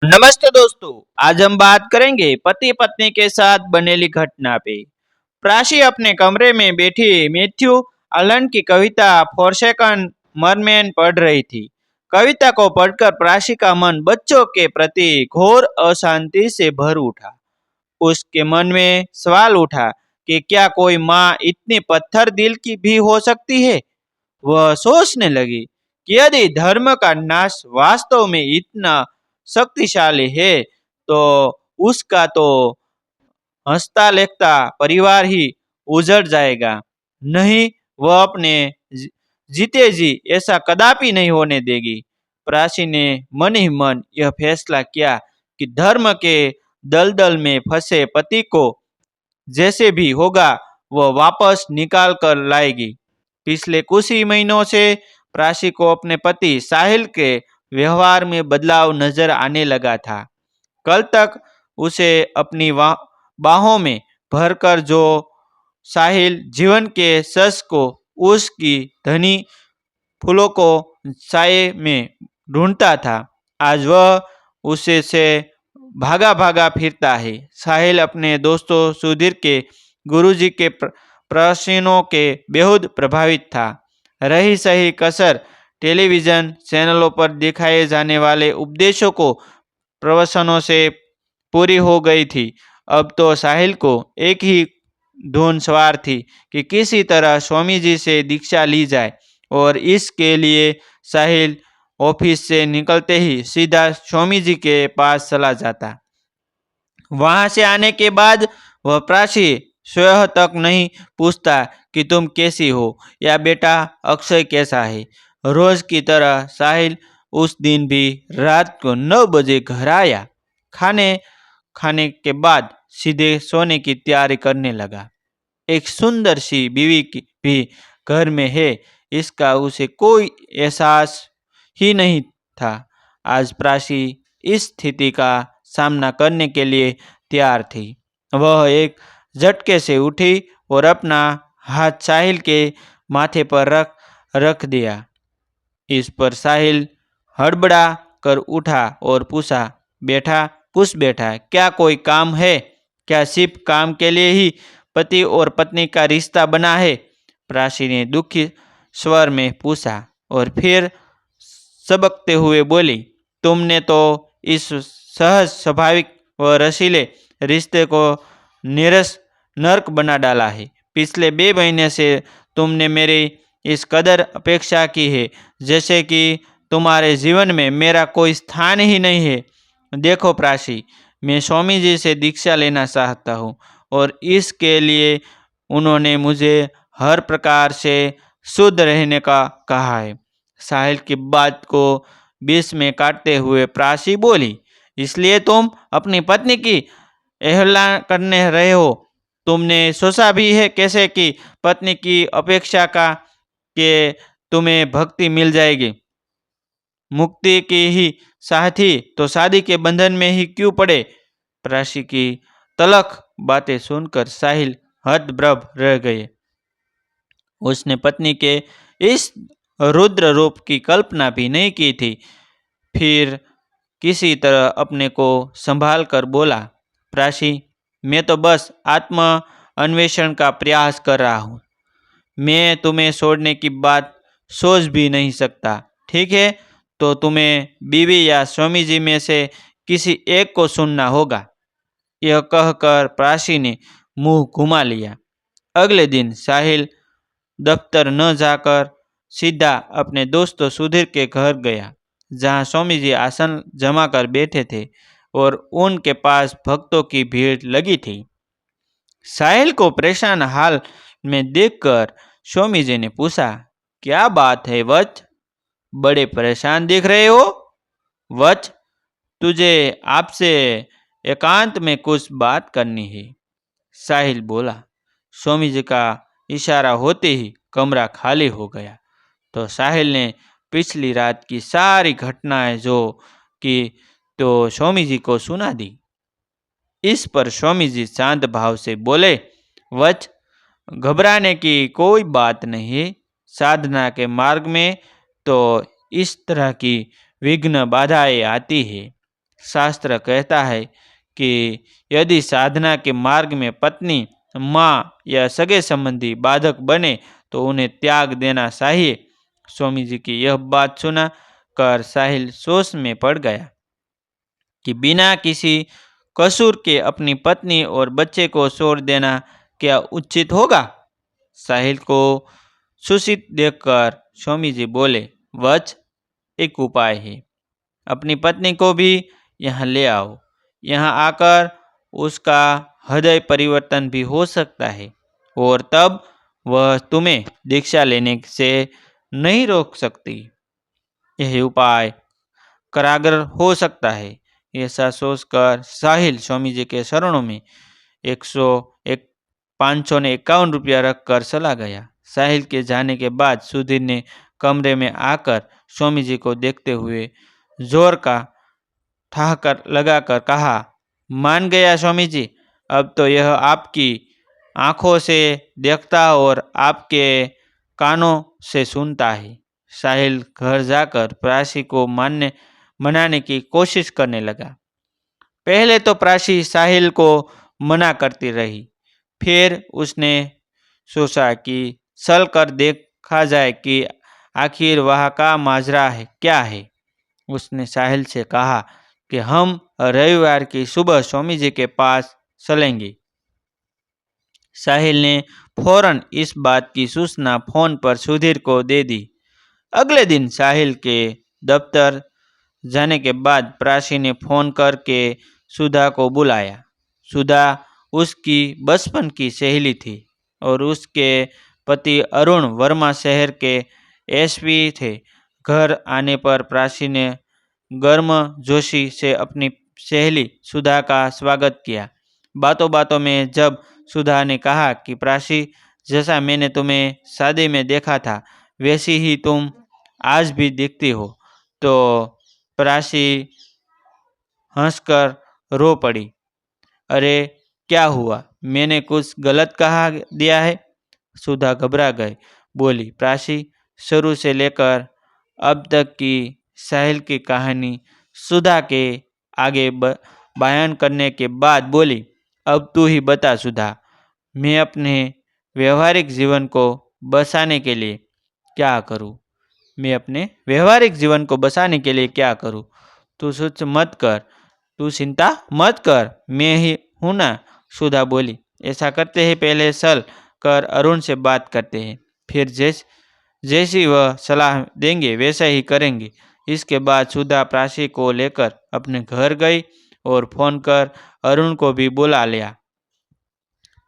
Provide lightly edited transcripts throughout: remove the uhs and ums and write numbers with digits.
नमस्ते दोस्तों। आज हम बात करेंगे पति पत्नी के साथ बनेली घटना पे। प्राची अपने कमरे में बैठी मैथ्यू अलन की कविता फॉरसेकन मरमैन पढ़ रही थी। कविता को पढ़कर प्राची का मन बच्चों के प्रति घोर अशांति से भर उठा। उसके मन में सवाल उठा कि क्या कोई माँ इतनी पत्थर दिल की भी हो सकती है। वह सोचने लगी कि यदि धर्म का नाश वास्तव में इतना शक्तिशाली है तो उसका तो हंसता लेखता परिवार ही उजड़ जाएगा। नहीं, वह अपने जी- जीते जी ऐसा कदापि नहीं होने देगी। प्राची ने मन ही मन यह फैसला किया कि धर्म के दलदल में फंसे पति को जैसे भी होगा वह वापस निकाल कर लाएगी। पिछले कुछ ही महीनों से प्राची को अपने पति साहिल के व्यवहार में बदलाव नजर आने लगा था। कल तक उसे अपनी बाहों में भरकर जो साहिल जीवन के सस को उसकी धनी फूलों को साये में ढूंढता था, आज वह उसे से भागा भागा फिरता है। साहिल अपने दोस्तों सुधीर के गुरुजी के प्रश्नों के बेहद प्रभावित था। रही सही कसर टेलीविजन चैनलों पर दिखाए जाने वाले उपदेशों को प्रवचनों से पूरी हो गई थी। अब तो साहिल को एक ही धुन सवार थी कि किसी तरह स्वामी जी से दीक्षा ली जाए, और इसके लिए साहिल ऑफिस से निकलते ही सीधा स्वामी जी के पास चला जाता। वहां से आने के बाद वह प्राची स्वयं तक नहीं पूछता कि तुम कैसी हो या बेटा अक्षय कैसा है। रोज की तरह साहिल उस दिन भी रात को 9 बजे घर आया। खाने खाने के बाद सीधे सोने की तैयारी करने लगा। एक सुंदर सी बीवी की भी घर में है, इसका उसे कोई एहसास ही नहीं था। आज प्राची इस स्थिति का सामना करने के लिए तैयार थी। वह एक झटके से उठी और अपना हाथ साहिल के माथे पर रख रख दिया। इस पर साहिल हड़बड़ा कर उठा और पूछा, बेटा कुछ बेटा, क्या कोई काम है? क्या सिर्फ काम के लिए ही पति और पत्नी का रिश्ता बना है? प्राची ने दुखी स्वर में पूछा और फिर सबकते हुए बोली, तुमने तो इस सहज स्वाभाविक व रसीले रिश्ते को निरस नर्क बना डाला है। पिछले 2 महीने से तुमने मेरी इस कदर अपेक्षा की है जैसे कि तुम्हारे जीवन में मेरा कोई स्थान ही नहीं है। देखो प्राची, मैं स्वामी जी से दीक्षा लेना चाहता हूँ और इसके लिए उन्होंने मुझे हर प्रकार से शुद्ध रहने का कहा है। साहिल की बात को बीच में काटते हुए प्राची बोली, इसलिए तुम अपनी पत्नी की अवहेलना करने रहे हो? तुमने सोचा भी है कैसे कि पत्नी की अपेक्षा का कि तुम्हें भक्ति मिल जाएगी? मुक्ति की ही साथी तो शादी के बंधन में ही क्यों पड़े? प्राची की तलख बातें सुनकर साहिल हतप्रभ रह गए। उसने पत्नी के इस रुद्र रूप की कल्पना भी नहीं की थी। फिर किसी तरह अपने को संभाल कर बोला, प्राची, मैं तो बस आत्म अन्वेषण का प्रयास कर रहा हूँ। मैं तुम्हें छोड़ने की बात सोच भी नहीं सकता। ठीक है, तो तुम्हें बीवी या स्वामी जी में से किसी एक को सुनना होगा। यह कहकर प्राची ने मुंह घुमा लिया। अगले दिन साहिल दफ्तर न जाकर सीधा अपने दोस्तों सुधीर के घर गया, जहाँ स्वामी जी आसन जमा कर बैठे थे और उनके पास भक्तों की भीड़ लगी थी। साहिल को परेशान हाल में देखकर स्वामी जी ने पूछा, क्या बात है वत्स, बड़े परेशान दिख रहे हो? वत्स, तुझे आपसे एकांत में कुछ बात करनी है। साहिल बोला। स्वामी जी का इशारा होते ही कमरा खाली हो गया। तो साहिल ने पिछली रात की सारी घटनाएं जो की तो स्वामी जी को सुना दी। इस पर स्वामी जी शांत भाव से बोले, वत्स, घबराने की कोई बात नहीं। साधना के मार्ग में तो इस तरह की विघ्न बाधाएं आती है। शास्त्र कहता है कि यदि साधना के मार्ग में पत्नी, माँ या सगे संबंधी बाधक बने तो उन्हें त्याग देना चाहिए। स्वामी जी की यह बात सुना कर साहिल सोच में पड़ गया कि बिना किसी कसूर के अपनी पत्नी और बच्चे को छोड़ देना क्या उचित होगा। साहिल को सुशित देखकर स्वामी जी बोले, वत्स, एक उपाय है। अपनी पत्नी को भी यहाँ ले आओ। यहाँ आकर उसका हृदय परिवर्तन भी हो सकता है और तब वह तुम्हें दीक्षा लेने से नहीं रोक सकती। यह उपाय करागर हो सकता है। ऐसा सोचकर साहिल स्वामी जी के शरणों में 551 रुपया रखकर चला गया। साहिल के जाने के बाद सुधीर ने कमरे में आकर स्वामी जी को देखते हुए जोर का ठहाकर लगाकर कहा, मान गया स्वामी जी, अब तो यह आपकी आंखों से देखता और आपके कानों से सुनता है। साहिल घर जाकर प्राची को मनाने की कोशिश करने लगा। पहले तो प्राची साहिल को मना करती रही, फिर उसने सोचा कि चल कर देखा जाए कि आखिर वहाँ का माजरा है क्या है। उसने साहिल से कहा कि हम रविवार की सुबह स्वामी जी के पास चलेंगे। साहिल ने फौरन इस बात की सूचना फोन पर सुधीर को दे दी। अगले दिन साहिल के दफ्तर जाने के बाद प्राची ने फोन करके सुधा को बुलाया। सुधा उसकी बचपन की सहेली थी और उसके पति अरुण वर्मा शहर के एसपी थे। घर आने पर प्राची ने गर्म जोशी से अपनी सहेली सुधा का स्वागत किया। बातों बातों में जब सुधा ने कहा कि प्राची, जैसा मैंने तुम्हें शादी में देखा था वैसी ही तुम आज भी दिखती हो, तो प्राची हंसकर रो पड़ी। अरे क्या हुआ, मैंने कुछ गलत कहा दिया है? सुधा घबरा गई, बोली। प्राची शुरू से लेकर अब तक की साहिल की कहानी सुधा के आगे बयान करने के बाद बोली, अब तू ही बता सुधा, मैं अपने व्यवहारिक जीवन को बसाने के लिए क्या करूं? मैं अपने व्यवहारिक जीवन को बसाने के लिए क्या करूं? तू सोच मत कर, तू चिंता मत कर, मैं ही हूं ना, सुधा बोली। ऐसा करते हैं, पहले चल कर अरुण से बात करते हैं, फिर जैसी वह सलाह देंगे वैसा ही करेंगे। इसके बाद सुधा प्राची को लेकर अपने घर गई और फोन कर अरुण को भी बुला लिया।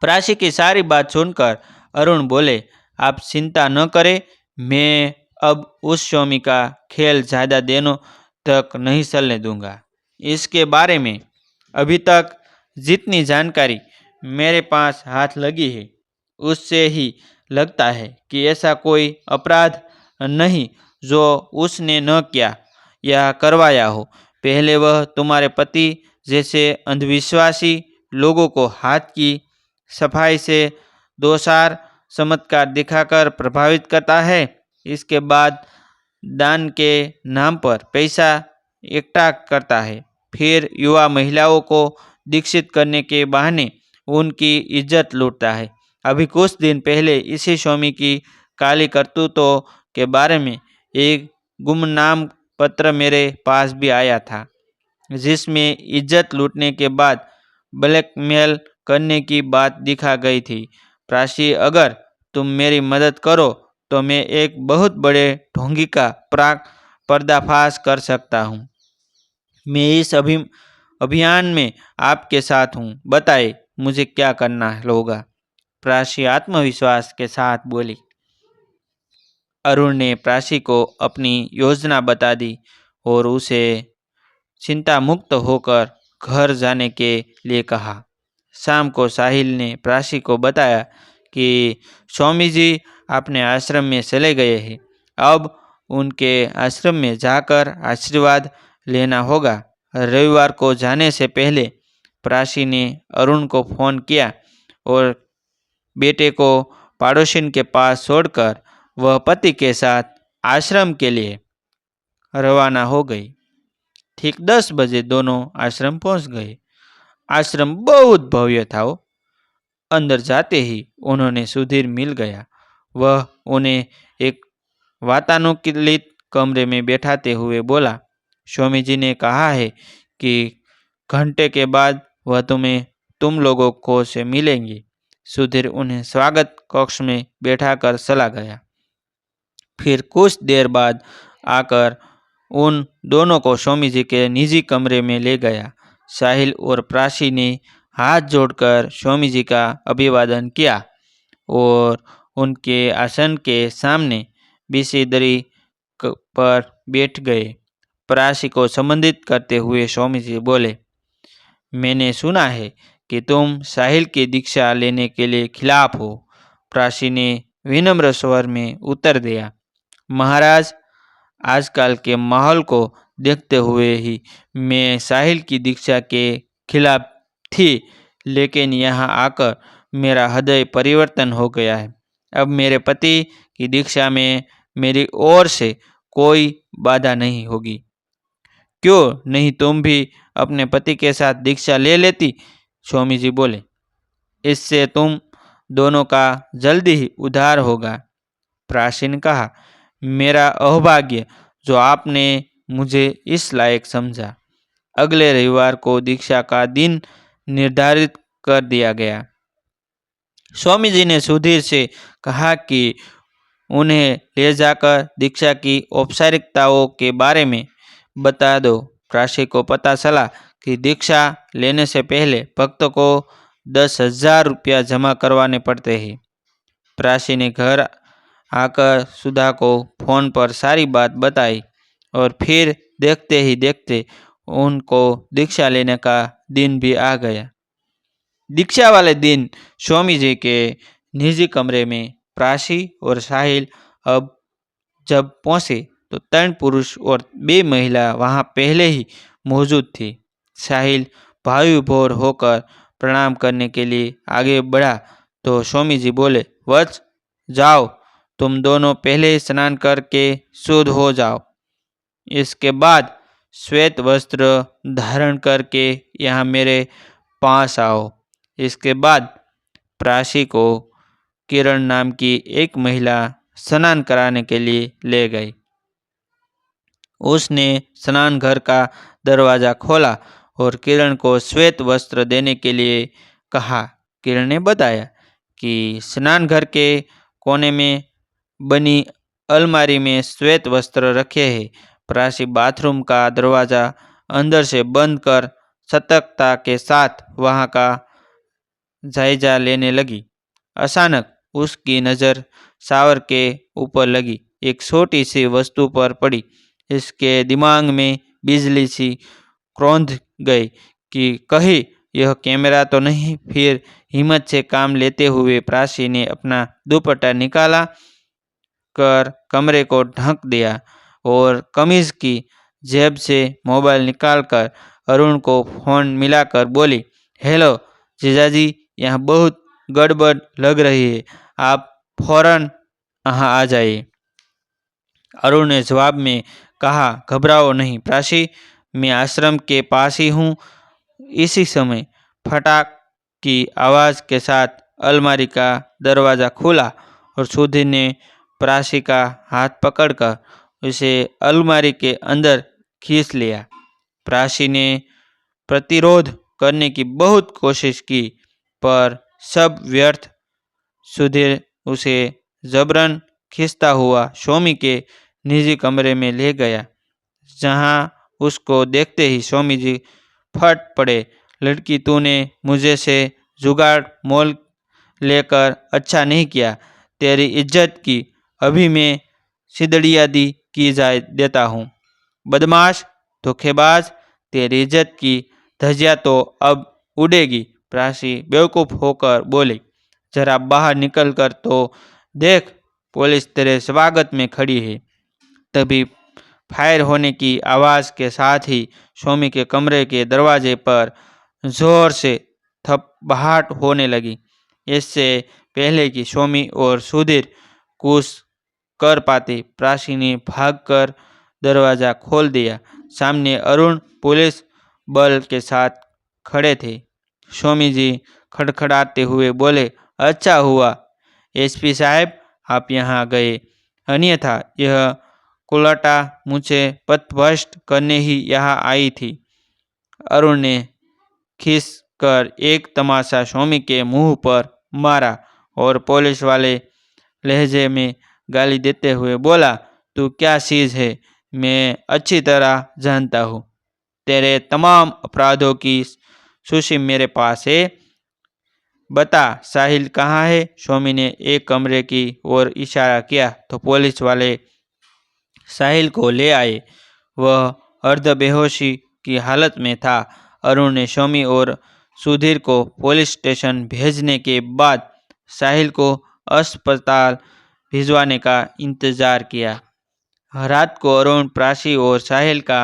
प्राची की सारी बात सुनकर अरुण बोले, आप चिंता न करें, मैं अब उस स्वामी का खेल ज़्यादा दिनों तक नहीं चलने दूंगा। इसके बारे में अभी तक जितनी जानकारी मेरे पास हाथ लगी है उससे ही लगता है कि ऐसा कोई अपराध नहीं जो उसने न किया या करवाया हो। पहले वह तुम्हारे पति जैसे अंधविश्वासी लोगों को हाथ की सफाई से दोसार चमत्कार दिखाकर प्रभावित करता है। इसके बाद दान के नाम पर पैसा इकट्ठा करता है, फिर युवा महिलाओं को दीक्षित करने के बहाने उनकी इज्जत लूटता है। अभी कुछ दिन पहले इसी स्वामी की काली करतूतों के बारे में एक गुमनाम पत्र मेरे पास भी आया था, जिसमें इज्जत लूटने के बाद ब्लैकमेल करने की बात दिखा गई थी। प्राची, अगर तुम मेरी मदद करो तो मैं एक बहुत बड़े ढोंगी का पर्दाफाश कर सकता हूँ। मैं इस अभियान में आपके साथ हूँ, बताए मुझे क्या करना होगा? प्राची आत्मविश्वास के साथ बोली। अरुण ने प्राची को अपनी योजना बता दी और उसे चिंता मुक्त होकर घर जाने के लिए कहा। शाम को साहिल ने प्राची को बताया कि स्वामी जी अपने आश्रम में चले गए हैं, अब उनके आश्रम में जाकर आशीर्वाद लेना होगा। रविवार को जाने से पहले प्राची ने अरुण को फ़ोन किया और बेटे को पड़ोसिन के पास छोड़कर वह पति के साथ आश्रम के लिए रवाना हो गई। ठीक 10 बजे दोनों आश्रम पहुंच गए। आश्रम बहुत भव्य था। अंदर जाते ही उन्होंने सुधीर मिल गया। वह उन्हें एक वातानुकूलित कमरे में बैठाते हुए बोला, स्वामी जी ने कहा है कि घंटे के बाद वह तुम लोगों को से मिलेंगे। सुधीर उन्हें स्वागत कक्ष में बैठाकर चला गया। फिर कुछ देर बाद आकर उन दोनों को स्वामी जी के निजी कमरे में ले गया। साहिल और प्राची ने हाथ जोड़कर स्वामी जी का अभिवादन किया और उनके आसन के सामने बिछी दरी पर बैठ गए। प्राची को संबोधित करते हुए स्वामी जी बोले, मैंने सुना है कि तुम साहिल की दीक्षा लेने के लिए खिलाफ हो। प्राची ने विनम्र स्वर में उत्तर दिया, महाराज, आजकल के माहौल को देखते हुए ही मैं साहिल की दीक्षा के खिलाफ थी, लेकिन यहाँ आकर मेरा हृदय परिवर्तन हो गया है। अब मेरे पति की दीक्षा में मेरी ओर से कोई बाधा नहीं होगी। क्यों नहीं तुम भी अपने पति के साथ दीक्षा ले लेती? स्वामी जी बोले, इससे तुम दोनों का जल्दी ही उद्धार होगा। प्राची ने कहा, मेरा अहोभाग्य जो आपने मुझे इस लायक समझा। अगले रविवार को दीक्षा का दिन निर्धारित कर दिया गया। स्वामी जी ने सुधीर से कहा कि उन्हें ले जाकर दीक्षा की औपचारिकताओं के बारे में बता दो। प्राची को पता चला कि दीक्षा लेने से पहले भक्त को 10,000 रुपया जमा करवाने पड़ते हैं। प्राची ने घर आकर सुधा को फोन पर सारी बात बताई और फिर देखते ही देखते उनको दीक्षा लेने का दिन भी आ गया। दीक्षा वाले दिन स्वामी जी के निजी कमरे में प्राची और साहिल अब जब पहुंचे तो 3 पुरुष और 2 महिला वहां पहले ही मौजूद थी। साहिल भावविभोर होकर प्रणाम करने के लिए आगे बढ़ा तो स्वामी जी बोले, वत्स, जाओ, तुम दोनों पहले स्नान करके शुद्ध हो जाओ। इसके बाद श्वेत वस्त्र धारण करके यहाँ मेरे पास आओ। इसके बाद प्राची को किरण नाम की एक महिला स्नान कराने के लिए ले गई। उसने स्नान घर का दरवाजा खोला और किरण को श्वेत वस्त्र देने के लिए कहा। किरण ने बताया कि स्नान घर के कोने में बनी अलमारी में श्वेत वस्त्र रखे हैं। प्राची बाथरूम का दरवाजा अंदर से बंद कर सतर्कता के साथ वहां का जायजा लेने लगी। अचानक उसकी नज़र शावर के ऊपर लगी। एक छोटी सी वस्तु पर पड़ी। इसके दिमाग में बिजली सी कौंध गई कि कहीं यह कैमरा तो नहीं। फिर हिम्मत से काम लेते हुए प्राची ने अपना दुपट्टा निकाला कर कमरे को ढक दिया और कमीज की जेब से मोबाइल निकालकर अरुण को फोन मिलाकर बोली, हेलो जीजाजी, यहाँ बहुत गड़बड़ लग रही है, आप फौरन यहाँ आ जाइए। अरुण ने जवाब में कहा, घबराओ नहीं प्राची, मैं आश्रम के पास ही हूँ। इसी समय फटाक की आवाज़ के साथ अलमारी का दरवाज़ा खुला और सुधीर ने प्राची का हाथ पकड़कर उसे अलमारी के अंदर खींच लिया। प्राची ने प्रतिरोध करने की बहुत कोशिश की पर सब व्यर्थ। सुधीर उसे जबरन खींचता हुआ स्वामी के निजी कमरे में ले गया, जहां उसको देखते ही स्वामी जी फट पड़े, लड़की, तूने मुझे से जुगाड़ मोल लेकर अच्छा नहीं किया। तेरी इज्जत की अभी मैं सिदड़िया दी की जाए देता हूँ। बदमाश, धोखेबाज, तेरी इज्जत की धज्जियाँ तो अब उड़ेगी। प्राची बेवकूफ़ होकर बोली, जरा बाहर निकल कर तो देख, पुलिस तेरे स्वागत में खड़ी है। तभी फायर होने की आवाज़ के साथ ही स्वामी के कमरे के दरवाजे पर जोर से थपड़ाहट होने लगी। इससे पहले कि स्वामी और सुधीर कुछ कर पाते, प्राची ने भागकर दरवाज़ा खोल दिया। सामने अरुण पुलिस बल के साथ खड़े थे। स्वामी जी खड़खड़ाते हुए बोले, अच्छा हुआ एसपी साहब आप यहाँ गए, अन्यथा यह कुलटा मुझे पथभ्रष्ट करने ही यहाँ आई थी। अरुण ने खींच कर एक तमाशा स्वामी के मुंह पर मारा और पुलिस वाले लहजे में गाली देते हुए बोला, तू क्या चीज है, मैं अच्छी तरह जानता हूँ। तेरे तमाम अपराधों की सूची मेरे पास है। बता साहिल कहाँ है? स्वामी ने एक कमरे की ओर इशारा किया तो पुलिस वाले साहिल को ले आए। वह अर्ध बेहोशी की हालत में था। अरुण ने स्वामी और सुधीर को पुलिस स्टेशन भेजने के बाद साहिल को अस्पताल भिजवाने का इंतजार किया। रात को अरुण प्राची और साहिल का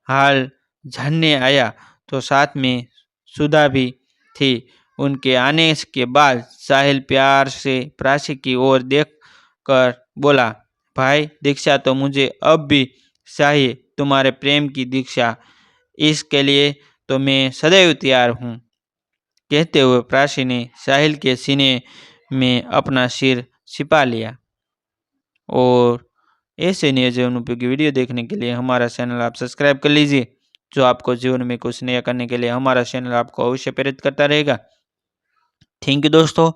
हाल जानने आया तो साथ में सुधा भी थी। उनके आने के बाद साहिल प्यार से प्राची की ओर देख कर बोला, भाई दीक्षा तो मुझे अब भी चाहिए, तुम्हारे प्रेम की दीक्षा, इसके लिए तो मैं सदैव तैयार हूँ। कहते हुए प्राची ने साहिल के सीने में अपना सिर छिपा लिया। और ऐसे नए जीवन उपयोगी वीडियो देखने के लिए हमारा चैनल आप सब्सक्राइब कर लीजिए, जो आपको जीवन में कुछ नया करने के लिए हमारा चैनल आपको अवश्य प्रेरित करता रहेगा। थैंक यू दोस्तों,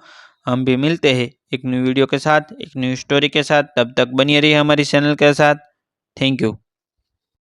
हम भी मिलते हैं एक न्यू वीडियो के साथ, एक न्यू स्टोरी के साथ। तब तक बनिए रहिए हमारी चैनल के साथ। Thank you.